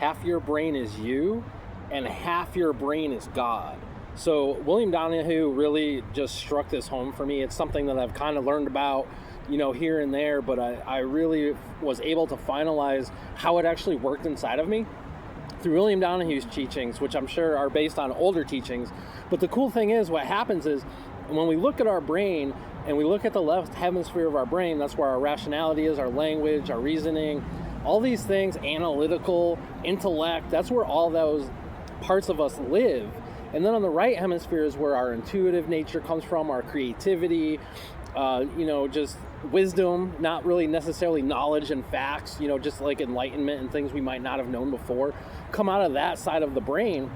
half your brain is you, and half your brain is God. So William Donahue really just struck this home for me. It's something that I've kind of learned about, here and there, but I really was able to finalize how it actually worked inside of me through William Donahue's teachings, which I'm sure are based on older teachings. But the cool thing is, what happens is, when we look at our brain and we look at the left hemisphere of our brain, that's where our rationality is, our language, our reasoning, all these things, analytical, intellect, that's where all those parts of us live. And then on the right hemisphere is where our intuitive nature comes from, our creativity, just wisdom, not really necessarily knowledge and facts, just like enlightenment and things we might not have known before, come out of that side of the brain.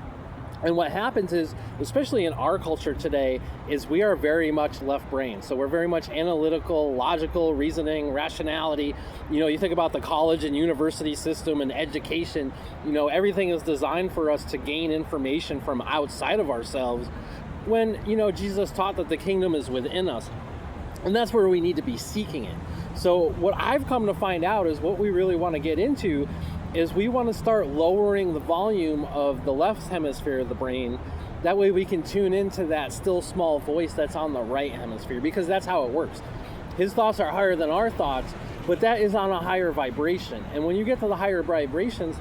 And what happens is, especially in our culture today, is we are very much left brain. So we're very much analytical, logical, reasoning, rationality. You think about the college and university system and education, everything is designed for us to gain information from outside of ourselves when, Jesus taught that the kingdom is within us. And that's where we need to be seeking it. So what I've come to find out is what we really want to get into is we want to start lowering the volume of the left hemisphere of the brain. That way we can tune into that still small voice that's on the right hemisphere, because that's how it works. His thoughts are higher than our thoughts, but that is on a higher vibration. And when you get to the higher vibrations,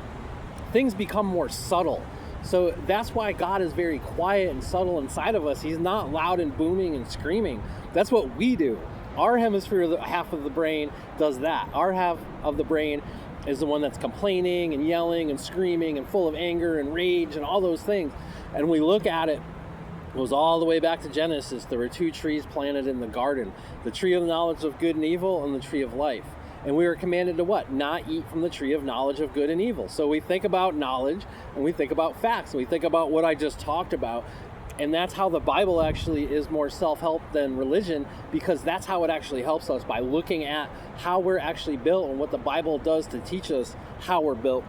things become more subtle. So that's why God is very quiet and subtle inside of us. He's not loud and booming and screaming. That's what we do. Our hemisphere, half of the brain, does that. Our half of the brain is the one that's complaining and yelling and screaming and full of anger and rage and all those things. And we look at it, it goes all the way back to Genesis. There were two trees planted in the garden, the tree of the knowledge of good and evil and the tree of life. And we were commanded to what? Not eat from the tree of knowledge of good and evil. So we think about knowledge and we think about facts and we think about what I just talked about. And that's how the Bible actually is more self-help than religion, because that's how it actually helps us, by looking at how we're actually built and what the Bible does to teach us how we're built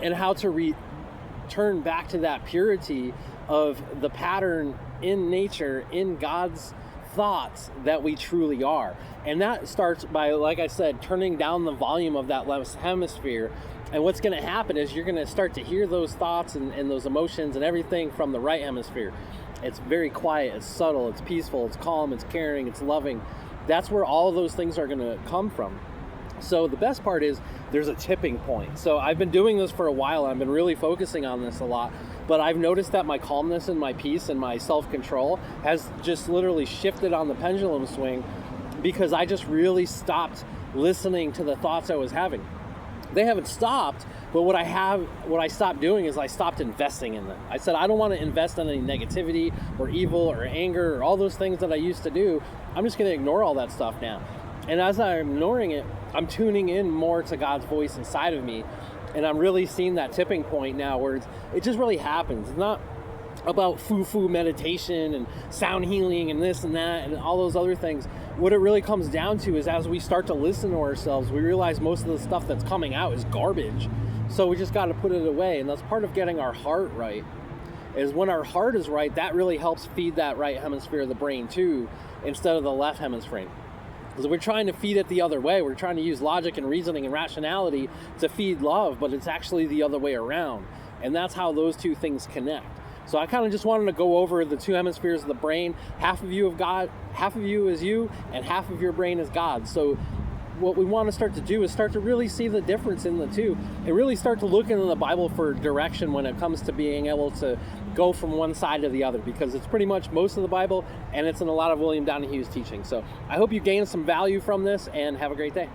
and how to return back to that purity of the pattern in nature, in God's thoughts that we truly are. And that starts by, like I said, turning down the volume of that left hemisphere. And what's going to happen is you're going to start to hear those thoughts and those emotions and everything from the right hemisphere. It's very quiet, it's subtle, it's peaceful, it's calm, it's caring, it's loving. That's where all of those things are going to come from. So the best part is there's a tipping point. So I've been doing this for a while. I've been really focusing on this a lot. But I've noticed that my calmness and my peace and my self-control has just literally shifted on the pendulum swing, because I just really stopped listening to the thoughts I was having. They haven't stopped, but what I stopped doing is I stopped investing in them. I said, I don't want to invest in any negativity or evil or anger or all those things that I used to do. I'm just going to ignore all that stuff now. And as I'm ignoring it, I'm tuning in more to God's voice inside of me. And I'm really seeing that tipping point now where it just really happens. It's not about foo-foo meditation and sound healing and this and that and all those other things. What it really comes down to is, as we start to listen to ourselves, we realize most of the stuff that's coming out is garbage. So we just got to put it away. And that's part of getting our heart right. Is when our heart is right, that really helps feed that right hemisphere of the brain too, instead of the left hemisphere. Because we're trying to feed it the other way. We're trying to use logic and reasoning and rationality to feed love, but it's actually the other way around. And that's how those two things connect. So I kind of just wanted to go over the two hemispheres of the brain. Half of you of God, half of you is you, and half of your brain is God. So what we want to start to do is start to really see the difference in the two, and really start to look into the Bible for direction when it comes to being able to go from one side to the other, because it's pretty much most of the Bible, and it's in a lot of William Donahue's teaching. So I hope you gain some value from this, and have a great day.